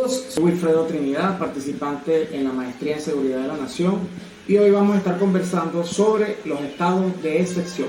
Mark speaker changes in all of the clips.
Speaker 1: Saludos, soy Wilfredo Trinidad, participante en la Maestría en Seguridad de la Nación, y hoy vamos a estar conversando sobre los estados de excepción.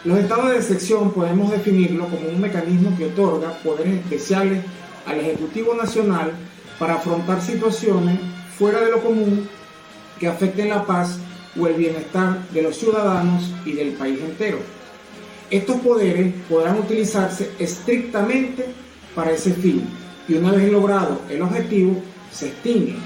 Speaker 1: Los estados de excepción podemos definirlo como un mecanismo que otorga poderes especiales al Ejecutivo Nacional para afrontar situaciones fuera de lo común que afecten la paz o el bienestar de los ciudadanos y del país entero. Estos poderes podrán utilizarse estrictamente para ese fin, y una vez logrado el objetivo, se extinguen.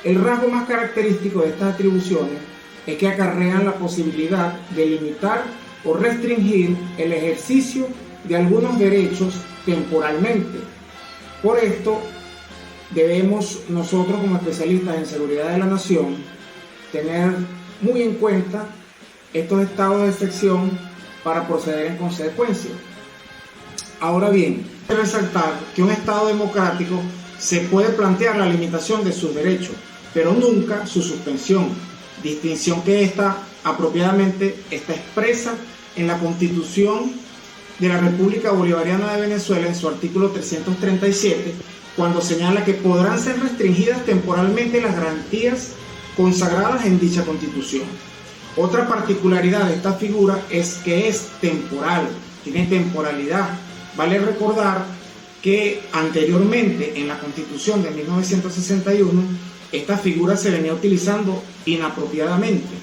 Speaker 1: El rasgo más característico de estas atribuciones es que acarrean la posibilidad de limitar o restringir el ejercicio de algunos derechos temporalmente. Por esto, debemos nosotros como especialistas en seguridad de la nación tener muy en cuenta estos estados de excepción para proceder en consecuencia. Ahora bien, hay que resaltar que un Estado democrático se puede plantear la limitación de sus derechos, pero nunca su suspensión, distinción que esta apropiadamente está expresa en la Constitución de la República Bolivariana de Venezuela en su artículo 337, cuando señala que podrán ser restringidas temporalmente las garantías consagradas en dicha Constitución. Otra particularidad de esta figura es que es temporal, tiene temporalidad. Vale recordar que anteriormente en la Constitución de 1961 esta figura se venía utilizando inapropiadamente.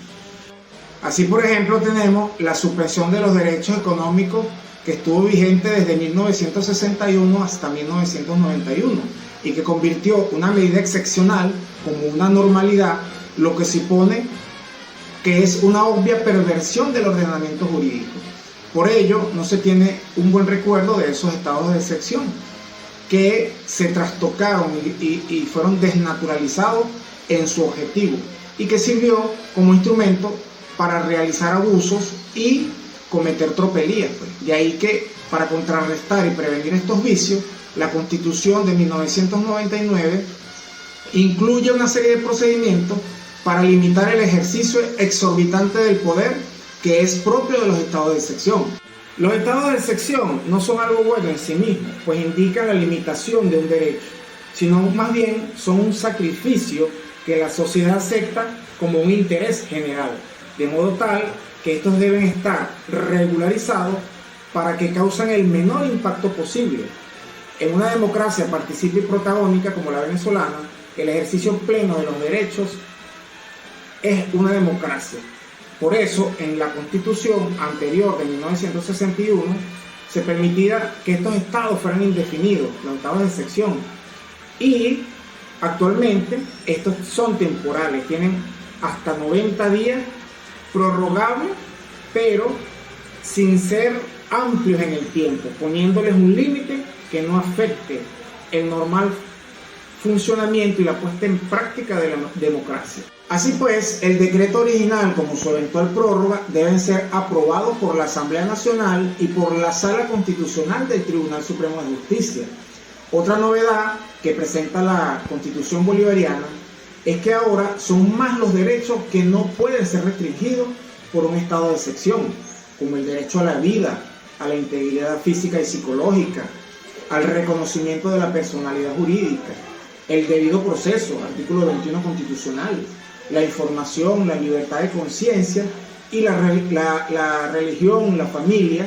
Speaker 1: Así, por ejemplo, tenemos la suspensión de los derechos económicos que estuvo vigente desde 1961 hasta 1991 y que convirtió una medida excepcional como una normalidad, lo que supone que es una obvia perversión del ordenamiento jurídico. Por ello, no se tiene un buen recuerdo de esos estados de excepción que se trastocaron y fueron desnaturalizados en su objetivo y que sirvió como instrumento para realizar abusos y cometer tropelías. De ahí que, para contrarrestar y prevenir estos vicios, la Constitución de 1999 incluye una serie de procedimientos para limitar el ejercicio exorbitante del poder que es propio de los estados de excepción. Los estados de excepción no son algo bueno en sí mismos, pues indican la limitación de un derecho, sino más bien son un sacrificio que la sociedad acepta como un interés general, de modo tal que estos deben estar regularizados para que causen el menor impacto posible. En una democracia participa y protagónica como la venezolana, el ejercicio pleno de los derechos es una democracia. Por eso, en la Constitución anterior de 1961 se permitía que estos estados fueran indefinidos, los estados de excepción. Y actualmente estos son temporales, tienen hasta 90 días prorrogables, pero sin ser amplios en el tiempo, poniéndoles un límite que no afecte el normal funcionamiento y la puesta en práctica de la democracia. Así pues, el decreto original como su eventual prórroga deben ser aprobados por la Asamblea Nacional y por la Sala Constitucional del Tribunal Supremo de Justicia. Otra novedad que presenta la Constitución bolivariana es que ahora son más los derechos que no pueden ser restringidos por un estado de excepción, como el derecho a la vida, a la integridad física y psicológica, al reconocimiento de la personalidad jurídica, el debido proceso, artículo 21 constitucional, la información, la libertad de conciencia y la religión, la familia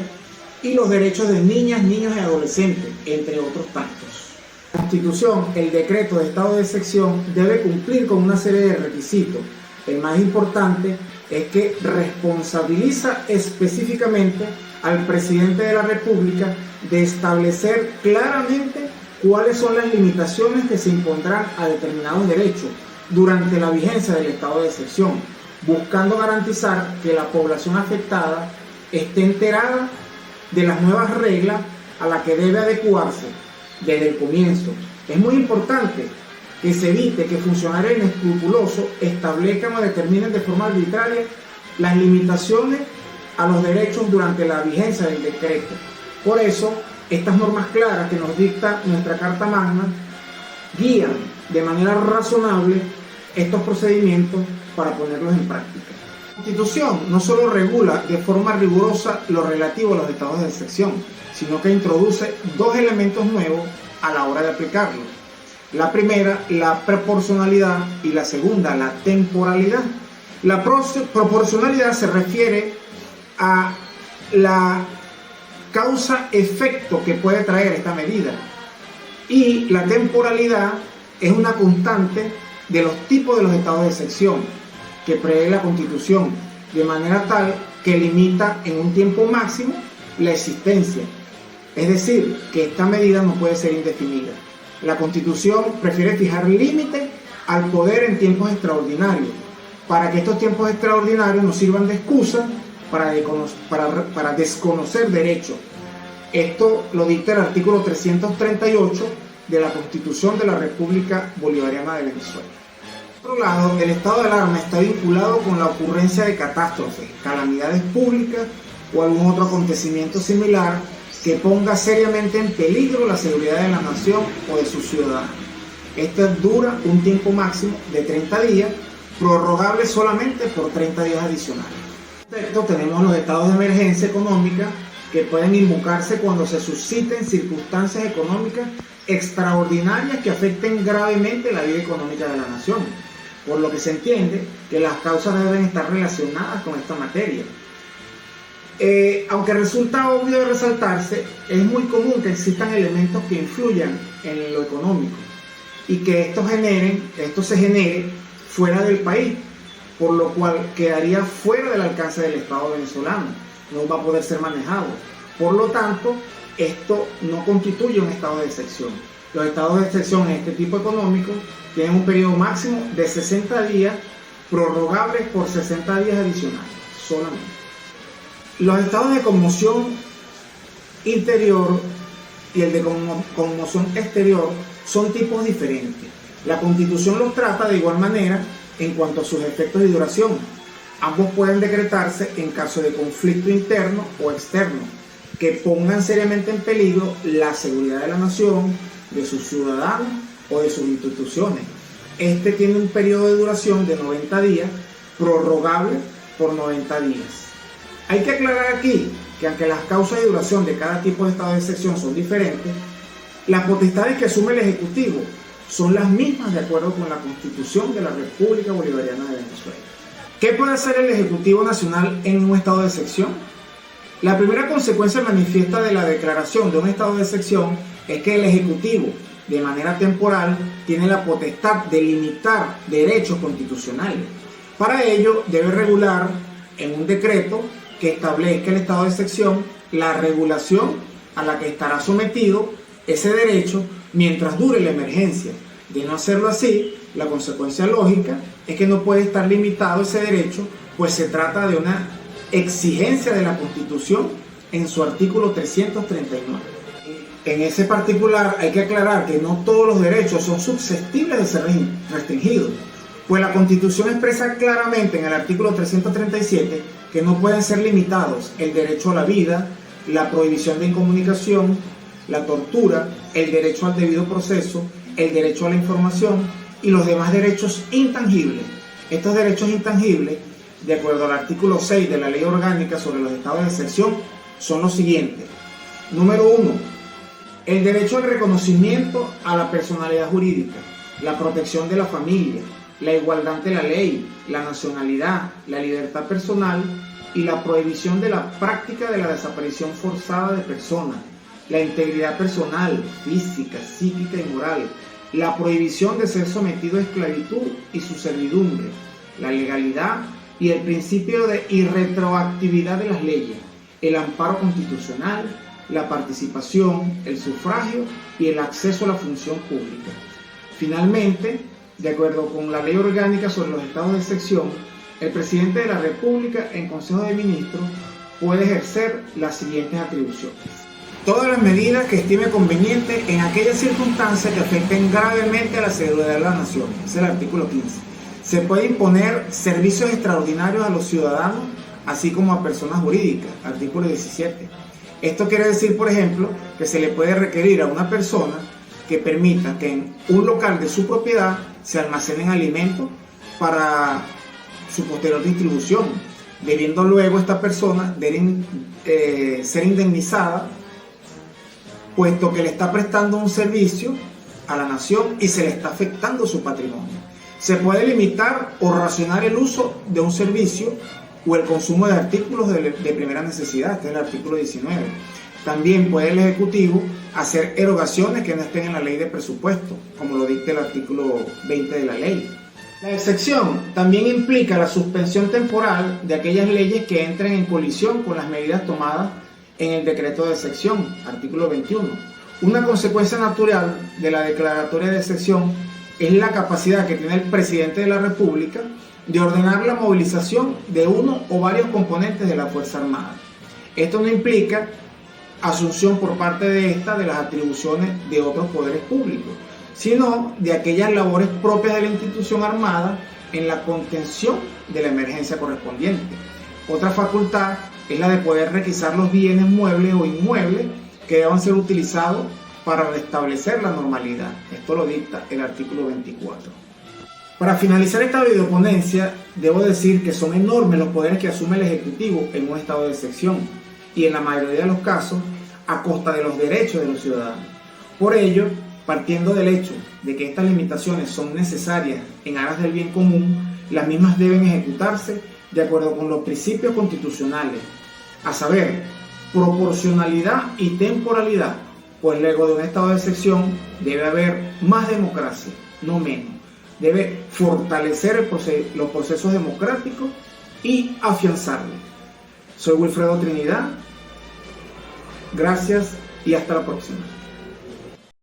Speaker 1: y los derechos de niñas, niños y adolescentes, entre otros tantos. La Constitución, el decreto de estado de excepción debe cumplir con una serie de requisitos. El más importante es que responsabiliza específicamente al presidente de la República de establecer claramente cuáles son las limitaciones que se impondrán a determinados derechos durante la vigencia del estado de excepción, buscando garantizar que la población afectada esté enterada de las nuevas reglas a las que debe adecuarse desde el comienzo. Es muy importante que se evite que funcionarios inescrupulosos establezcan o determinen de forma arbitraria las limitaciones a los derechos durante la vigencia del decreto. Por eso, estas normas claras que nos dicta nuestra Carta Magna guían de manera razonable estos procedimientos para ponerlos en práctica. La Constitución no solo regula de forma rigurosa lo relativo a los estados de excepción, sino que introduce dos elementos nuevos a la hora de aplicarlos. La primera, la proporcionalidad, y la segunda, la temporalidad. La proporcionalidad se refiere a la causa-efecto que puede traer esta medida, y la temporalidad es una constante de los tipos de los estados de excepción que prevé la Constitución, de manera tal que limita en un tiempo máximo la existencia. Es decir, que esta medida no puede ser indefinida. La Constitución prefiere fijar límites al poder en tiempos extraordinarios, para que estos tiempos extraordinarios no sirvan de excusa para desconocer derechos. Esto lo dicta el artículo 338 de la Constitución de la República Bolivariana de Venezuela. Por otro lado, el estado de alarma está vinculado con la ocurrencia de catástrofes, calamidades públicas o algún otro acontecimiento similar que ponga seriamente en peligro la seguridad de la nación o de sus ciudadanos. Esta dura un tiempo máximo de 30 días, prorrogable solamente por 30 días adicionales. Respecto, tenemos los estados de emergencia económica, que pueden invocarse cuando se susciten circunstancias económicas extraordinarias que afecten gravemente la vida económica de la nación, por lo que se entiende que las causas deben estar relacionadas con esta materia. Aunque resulta obvio de resaltarse, es muy común que existan elementos que influyan en lo económico y que esto se genere fuera del país, por lo cual quedaría fuera del alcance del Estado venezolano, no va a poder ser manejado. Por lo tanto, esto no constituye un estado de excepción. Los estados de excepción en este tipo económico tienen un periodo máximo de 60 días, prorrogables por 60 días adicionales solamente. Los estados de conmoción interior y el de conmoción exterior son tipos diferentes. La Constitución los trata de igual manera en cuanto a sus efectos y duración. Ambos pueden decretarse en caso de conflicto interno o externo que pongan seriamente en peligro la seguridad de la nación, de sus ciudadanos o de sus instituciones. Este tiene un periodo de duración de 90 días, prorrogable por 90 días. Hay que aclarar aquí que aunque las causas de duración de cada tipo de estado de excepción son diferentes, las potestades que asume el Ejecutivo son las mismas de acuerdo con la Constitución de la República Bolivariana de Venezuela. ¿Qué puede hacer el Ejecutivo Nacional en un estado de excepción? La primera consecuencia manifiesta de la declaración de un estado de excepción es que el Ejecutivo, de manera temporal, tiene la potestad de limitar derechos constitucionales. Para ello, debe regular en un decreto que establezca el estado de excepción la regulación a la que estará sometido ese derecho mientras dure la emergencia. De no hacerlo así, la consecuencia lógica es que no puede estar limitado ese derecho, pues se trata de una exigencia de la Constitución en su artículo 339. En ese particular hay que aclarar que no todos los derechos son susceptibles de ser restringidos, pues la Constitución expresa claramente en el artículo 337 que no pueden ser limitados el derecho a la vida, la prohibición de incomunicación, la tortura, el derecho al debido proceso, el derecho a la información y los demás derechos intangibles. Estos derechos intangibles, de acuerdo al artículo 6 de la Ley Orgánica sobre los estados de excepción, son los siguientes. Número 1. El derecho al reconocimiento a la personalidad jurídica, la protección de la familia, la igualdad ante la ley, la nacionalidad, la libertad personal y la prohibición de la práctica de la desaparición forzada de personas, la integridad personal, física, psíquica y moral, la prohibición de ser sometido a esclavitud y su servidumbre, la legalidad y el principio de irretroactividad de las leyes, el amparo constitucional, la participación, el sufragio y el acceso a la función pública. Finalmente, de acuerdo con la Ley Orgánica sobre los estados de excepción, el presidente de la República en Consejo de Ministros puede ejercer las siguientes atribuciones. Todas las medidas que estime conveniente en aquellas circunstancias que afecten gravemente a la seguridad de la nación. Ese es el artículo 15. Se puede imponer servicios extraordinarios a los ciudadanos, así como a personas jurídicas. Artículo 17. Esto quiere decir, por ejemplo, que se le puede requerir a una persona que permita que en un local de su propiedad se almacenen alimentos para su posterior distribución, debiendo luego esta persona ser indemnizada, puesto que le está prestando un servicio a la nación y se le está afectando su patrimonio. Se puede limitar o racionar el uso de un servicio o el consumo de artículos de primera necesidad, este es el artículo 19. También puede el Ejecutivo hacer erogaciones que no estén en la ley de presupuesto, como lo dicta el artículo 20 de la ley. La excepción también implica la suspensión temporal de aquellas leyes que entren en colisión con las medidas tomadas en el decreto de excepción, artículo 21. Una consecuencia natural de la declaratoria de excepción es la capacidad que tiene el presidente de la República de ordenar la movilización de uno o varios componentes de la Fuerza Armada. Esto no implica asunción por parte de esta de las atribuciones de otros poderes públicos, sino de aquellas labores propias de la institución armada en la contención de la emergencia correspondiente. Otra facultad es la de poder requisar los bienes muebles o inmuebles que deban ser utilizados para restablecer la normalidad. Esto lo dicta el artículo 24. Para finalizar esta videoponencia, debo decir que son enormes los poderes que asume el Ejecutivo en un estado de excepción y en la mayoría de los casos a costa de los derechos de los ciudadanos. Por ello, partiendo del hecho de que estas limitaciones son necesarias en aras del bien común, las mismas deben ejecutarse de acuerdo con los principios constitucionales, a saber, proporcionalidad y temporalidad, pues luego de un estado de excepción debe haber más democracia, no menos. Debe fortalecer los procesos democráticos y afianzarlos. Soy Wilfredo Trinidad, gracias y hasta la próxima.